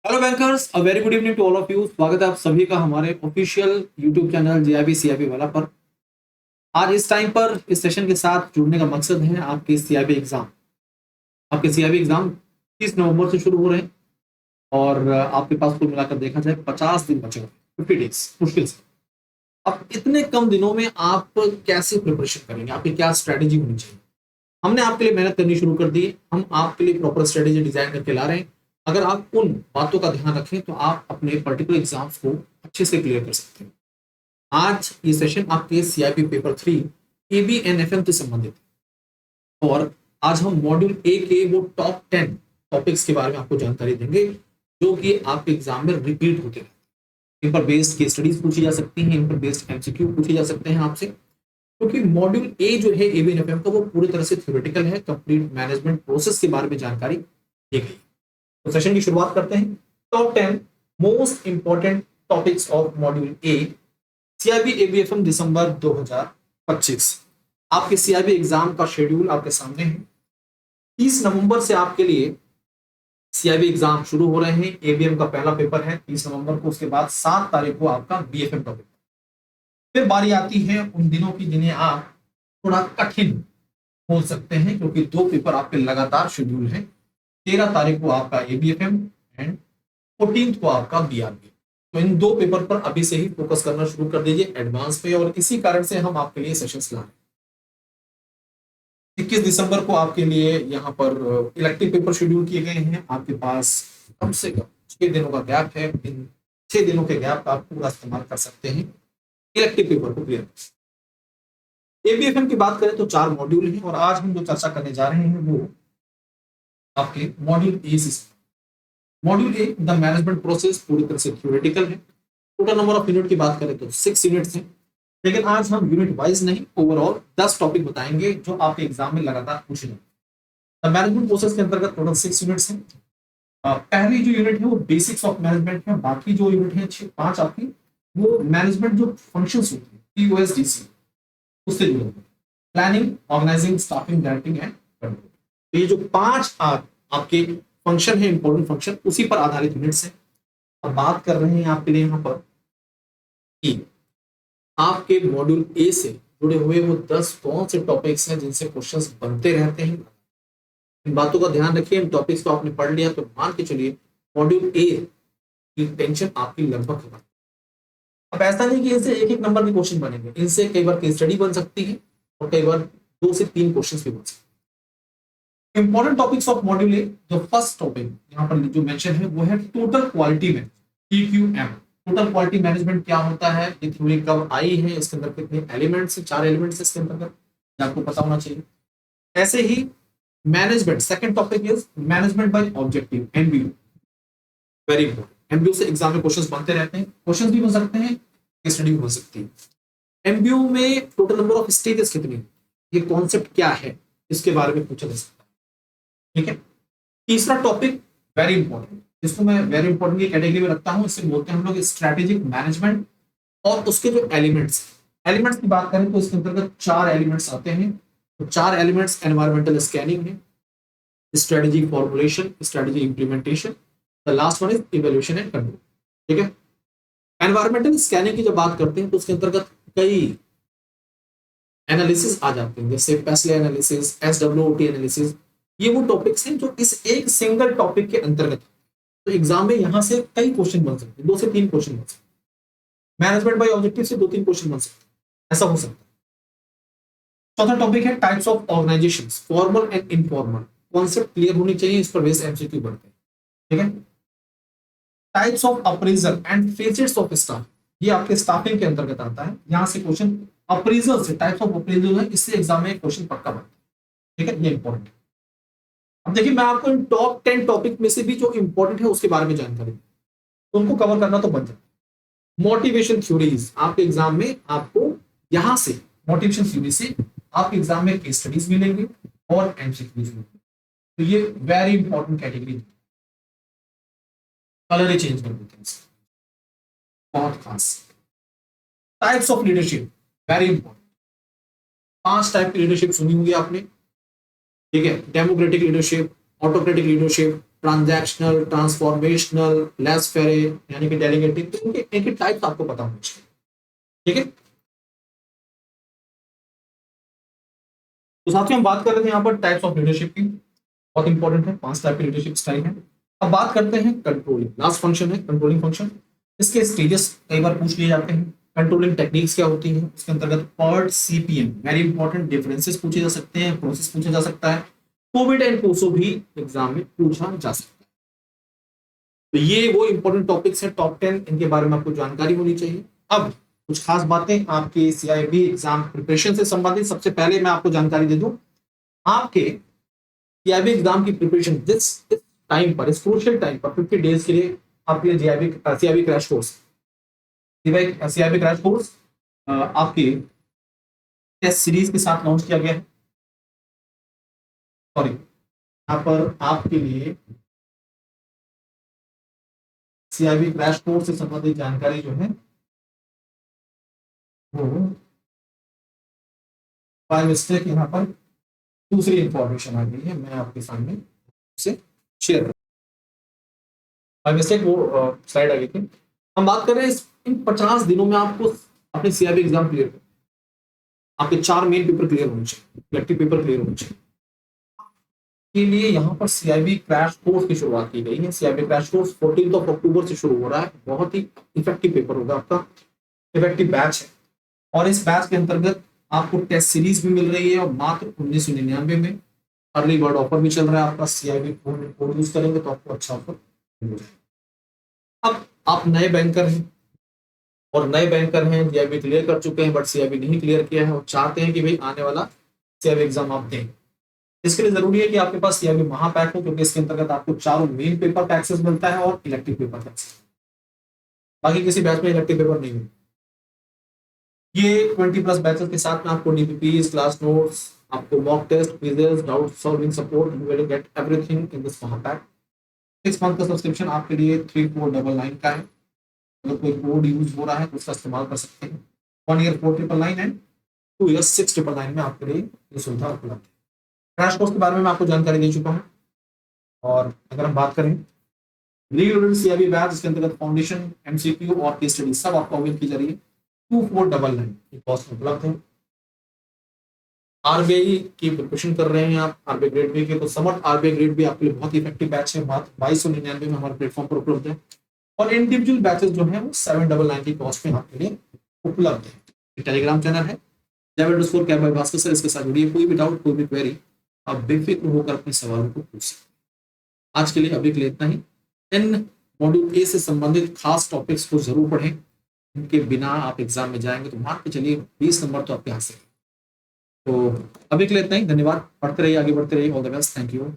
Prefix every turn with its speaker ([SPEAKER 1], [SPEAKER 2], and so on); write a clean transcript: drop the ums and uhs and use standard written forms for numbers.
[SPEAKER 1] Hello bankers, a very good evening to all of you. स्वागत है आप सभी का हमारे official YouTube channel GIB CIB वाला पर। आज इस टाइम पर इस सेशन के साथ जुड़ने का मकसद है आपके सीआईबी एग्जाम 30 नवंबर से शुरू हो रहे हैं और आपके पास कुल मिलाकर देखा जाए 50 दिन बचे हुए, 50 डेज मुश्किल से। अब इतने कम दिनों में आप कैसे प्रिपरेशन करेंगे, आपकी क्या स्ट्रेटेजी होनी चाहिए। हमने आपके लिए मेहनत करनी शुरू कर दी है, हम आपके लिए प्रॉपर स्ट्रेटेजी डिजाइन करके ला रहे हैं। अगर आप उन बातों का ध्यान रखें तो आप अपने पर्टिकुलर एग्जाम्स को अच्छे से क्लियर कर सकते हैं। आज ये सेशन आपके सीआईपी पेपर 3 एबीएनएफएम से संबंधित है और आज हम मॉड्यूल ए के वो टॉप 10 टॉपिक्स के बारे में आपको जानकारी देंगे जो कि आपके एग्जाम में रिपीट होते हैं। इन पर बेस्ड केस स्टडीज पूछी जा सकती हैं, इन पर बेस्ड एमसीक्यू पूछे जा सकते हैं आपसे, क्योंकि मॉड्यूल ए जो है एबीएनएफएम का वो पूरी तरह से थ्योरेटिकल है। कंप्लीट मैनेजमेंट प्रोसेस के बारे में जानकारी दी गई। तो सेशन की शुरुआत करते हैं। Top 10 most important topics of module A, CAIIB ABFM December 2025। आपके सीआईबी एग्जाम का शेड्यूल आपके सामने है। 30 नवंबर से आपके लिए सीआईबी एग्जाम शुरू हो रहे हैं। एबीएम का पहला पेपर है 30 नवंबर को, उसके बाद 7 तारीख को आपका बीएफएम का पेपर। फिर बारी आती है उन दिनों की जिन्हें आप थोड़ा कठिन बोल सकते हैं, क्योंकि 2 पेपर आपके लगातार शेड्यूल हैं। 13 तारीख को आपका एबीएफएम एंड 14 को आपका बीआरबी। तो इन 2 पेपर पर अभी से ही फोकस करना शुरू कर दीजिए एडवांस पे, और इसी कारण से हम आपके लिए सेशंस ला रहे हैं। 21 दिसंबर को आपके लिए यहाँ पर इलेक्टिव पेपर शेड्यूल किए गए हैं। आपके पास कम से कम 6 दिनों का गैप है। इन 6 दिनों के गैप का आप पूरा इस्तेमाल कर सकते हैं इलेक्टिव पेपर को क्लियर। एबीएफएम की बात करें तो 4 मॉड्यूल हैं और आज हम जो चर्चा करने जा रहे हैं वो आपके मॉड्यूल ए से। Module A the management process पूरी तरह से थ्योरेटिकल है। टोटल नंबर ऑफ यूनिट की बात करें तो 6 यूनिट्स हैं, लेकिन आज हम यूनिट वाइज नहीं, ओवरऑल 10 टॉपिक बताएंगे जो आपके एग्जाम में लगातार पूछे जाएंगे। द मैनेजमेंट प्रोसेस के अंतर्गत टोटल 6 यूनिट्स हैं। पहली जो यूनिट है वो बेसिक्स ऑफ मैनेजमेंट है। बाकी जो यूनिट है 5 आपकी वो मैनेजमेंट जो फंक्शंस होती है पीओएसडीसी उससे जुड़े हुए, planning, organising, staffing, directing and control. ये जो 5 आपके फंक्शन है, इंपॉर्टेंट फंक्शन, उसी पर आधारित यूनिट्स है। अब बात कर रहे हैं आपके लिए यहाँ पर कि आपके मॉड्यूल ए से जुड़े हुए वो 10 कौन से टॉपिक्स हैं जिनसे क्वेश्चंस बनते रहते हैं। इन बातों का ध्यान रखिए। इन टॉपिक्स को आपने पढ़ लिया तो मान के चलिए मॉड्यूल ए की टेंशन आपकी लगभग खत्म। अब ऐसा नहीं कि इनसे एक एक नंबर के क्वेश्चन बनेंगे, इनसे कई बार केस स्टडी बन सकती है और कई बार 2 से 3 क्वेश्चन भी बन सकते हैं। इंपॉर्टेंट टॉपिक्स ऑफ मॉड्यूल ए, जो फर्स्ट टॉपिक यहाँ पर जो मेंशन है वो है total quality management, TQM. Total quality management क्या होता है, ये थ्योरी कब आई है, इसके अंदर कितने एलिमेंट्स हैं, 4 एलिमेंट्स इसके अंतर्गत, आपको पता होना चाहिए। ऐसे ही management, second topic is management by objective, MBO, very important. MBO से एग्जाम में क्वेश्चंस बनते रहते हैं, क्वेश्चंस भी बन सकते हैं, केस स्टडी भी हो सकती है। एमबीओ में टोटल नंबर ऑफ स्टेजेस कितनी, ये कॉन्सेप्ट क्या है, इसके बारे में पूछा जा सकता है। ठीक है। तीसरा टॉपिक वेरी इंपॉर्टेंट, इसको मैं वेरी इंपॉर्टेंट की कैटेगरी में रखता हूं। इससे बोलते हैं हम लोग स्ट्रेटेजिक मैनेजमेंट और उसके जो एलिमेंट्स की बात करें तो इसके अंतर्गत 4 एलिमेंट्स आते हैं। तो 4 एलिमेंट्स एनवायरमेंटल स्कैनिंग है, strategy formulation, strategy implementation, the last one is evaluation and control. ठीक है। एनवायरमेंटल स्कैनिंग की जब बात करते हैं तो उसके अंतर्गत कई एनालिसिस आ जाते हैं, जैसे पेस्ले एनालिसिस, एसडब्ल्यूओटी एनालिसिस। ये वो टॉपिक्स हैं जो इस एक सिंगल टॉपिक के अंतर्गत, तो एग्जाम में यहां से कई क्वेश्चन बन सकते हैं, 2 से 3 क्वेश्चन बन सकते हैं। मैनेजमेंट बाय ऑब्जेक्टिव से 2-3 क्वेश्चन बन सकते हैं, ऐसा हो सकता है। चौथा टॉपिक है types of organisations, formal and informal. Concept clear होनी चाहिए, इस पर बेस्ड एमसीक्यू बनते हैं। ठीक है। Types of appraisal and facets of staff, ये आपके स्टाफिंग के अंतर्गत आता है। यहां से क्वेश्चन अप्रेजल से, टाइप्स ऑफ अप्रेजल है, इससे एग्जाम में क्वेश्चन पक्का बनता है। ठीक है, ये इंपॉर्टेंट है। अब देखिए मैं आपको इन टॉप 10 टॉपिक में से भी जो इंपॉर्टेंट है उसके बारे में जानकारी, तो उनको कवर करना तो बन जाता है। मोटिवेशन थ्योरीज, आपके एग्जाम में आपको यहां से मोटिवेशन थ्योरी से आपके एग्जाम में केस स्टडीज मिलेंगे और एमसीक्यूज मिलेंगे। तो ये वेरी इंपॉर्टेंट कैटेगरी, कलर ही चेंज कर देते हैं, बहुत खास। Types of leadership, very important. 5 type की लीडरशिप सुनी होगी आपने। ठीक है, democratic leadership, autocratic leadership, transactional, transformational, less फेरे यानी कि डेलीगेटिव, तो इनके टाइप्स आपको पता होने चाहिए। ठीक है, तो साथियों हम बात कर रहे थे यहाँ पर टाइप्स ऑफ लीडरशिप की, बहुत इंपॉर्टेंट है, 5 टाइप की लीडरशिप स्टाइल है। अब बात करते हैं कंट्रोलिंग, लास्ट फंक्शन है कंट्रोलिंग फंक्शन। इसके स्टेजेस कई बार पूछ लिए जाते हैं। कंट्रोलिंग टेक्निक्स क्या होती है, उसके अंतर्गत PERT, CPM, very important, differences पूछे जा सकते हैं, प्रोसेस पूछा जा सकता है, कोविड एंड कोसो भी एग्जाम में पूछा जा सकता है। तो ये वो इंपॉर्टेंट टॉपिक्स हैं, टॉप 10, इनके बारे में आपको जानकारी होनी चाहिए। अब कुछ खास बातें आपके सीआईबी एग्जाम प्रिपरेशन से संबंधित, सबसे पहले मैं आपको जानकारी दे दूं, आपके सीआईबी एग्जाम की प्रिपरेशन जिस टाइम पर, इस क्रूशियल टाइम पर 50 डेज के लिए आपके लिए CIB crash course, CIB crash course आपके टेस्ट सीरीज के साथ लॉन्च किया गया है। सॉरी, यहाँ पर आपके लिए सीआईबी क्रैश कोर्स से संबंधित जानकारी जो है वो बाय मिस्टेक यहाँ पर दूसरी इंफॉर्मेशन आ गई है, मैं आपके सामने उसे शेयर कर, बाय मिस्टेक वो स्लाइड आ गई थी। हम बात कर रहे हैं इन 50 दिनों में आपको अपने सीआईबी एग्जाम क्लियर कर, आपके 4 मेन पेपर क्लियर होने चाहिए, इलेक्टिव पेपर क्लियर होने चाहिए। के लिए यहाँ पर सीआईबी क्रैश कोर्स की शुरुआत की गई है। सीआईबी क्रैश कोर्स 14 अक्टूबर से शुरू हो रहा है, बहुत ही इफेक्टिव पेपर होगा आपका, इफेक्टिव बैच है। और इस बैच के अंतर्गत आपको टेस्ट सीरीज भी मिल रही है और मात्र 1999 में अर्ली बर्ड ऑफर भी चल रहा है आपका। सीआईबी कोड यूज करेंगे तो आपको अच्छा ऑफर मिल जाएगा। अब आप नए बैंकर हैं और नए बैंकर हैं, सीआईबी क्लियर कर चुके हैं बट सीआईबी नहीं क्लियर किया है और चाहते हैं कि भाई आने वाला सीआईबी एग्जाम आप दें, इसके लिए जरूरी है कि आपके पास सीआईबी महापैक हो, क्योंकि इसके अंतर्गत आपको चारों मेन पेपर का एक्सेस मिलता है और इलेक्टिव पेपर का एक्सेस। बाकी किसी बैच में इलेक्टिव पेपर नहीं मिलता। ये 20+ बैचेस के साथ में आपको डीपीपीज, क्लास नोट्स, आपको mock test, quizzes, doubt solving support, you will get everything in this महापैक। 6 मंथ का सब्सक्रिप्शन आपके लिए 3499 का है। अगर कोई कोड यूज हो रहा है तो उसका इस्तेमाल कर सकते हैं। 1 ईयर 4999 एंड 2 ईयर 699 में आपके लिए ये सुविधा उपलब्ध है। क्रैश कोर्स के बारे में मैं आपको जानकारी दे चुका हूँ। और अगर हम बात करें रीलोडेड सीआईबी बैच, इसके अंतर्गत फाउंडेशन, एमसीक्यू और केस स्टडी सब आपको अवेल की जा रही है। 2499 कॉस्ट में उपलब्ध है। आरबीआई की प्रिपरेशन कर रहे हैं आप, आरबीआई ग्रेड बी के, तो समर्थ आरबीआई ग्रेड बी आपके लिए बहुत ही इफेक्टिव बैच है, मात्र 2299 में हमारे प्लेटफॉर्म पर उपलब्ध है। और इंडिविजुअल बैचेस जो है वो 799 की कॉस्ट में आपके लिए उपलब्ध है। टेलीग्राम चैनल है @भास्कर सर, इसके साथ जुड़िए। कोई भी डाउट, कोई भी क्वेरी, आप बेफिक्र होकर अपने सवालों को पूछ सकते हैं। आज के लिए अभी के लिए इतना ही। इन मॉड्यूल ए से संबंधित खास टॉपिक्स को जरूर पढ़ें, इनके बिना आप एग्जाम में जाएंगे तो मान के चलिए 20 नंबर तो आपके हाथ से। तो अभी के लिए इतना ही, धन्यवाद, पढ़ते रहिए, आगे बढ़ते रहिए, all the best, thank you.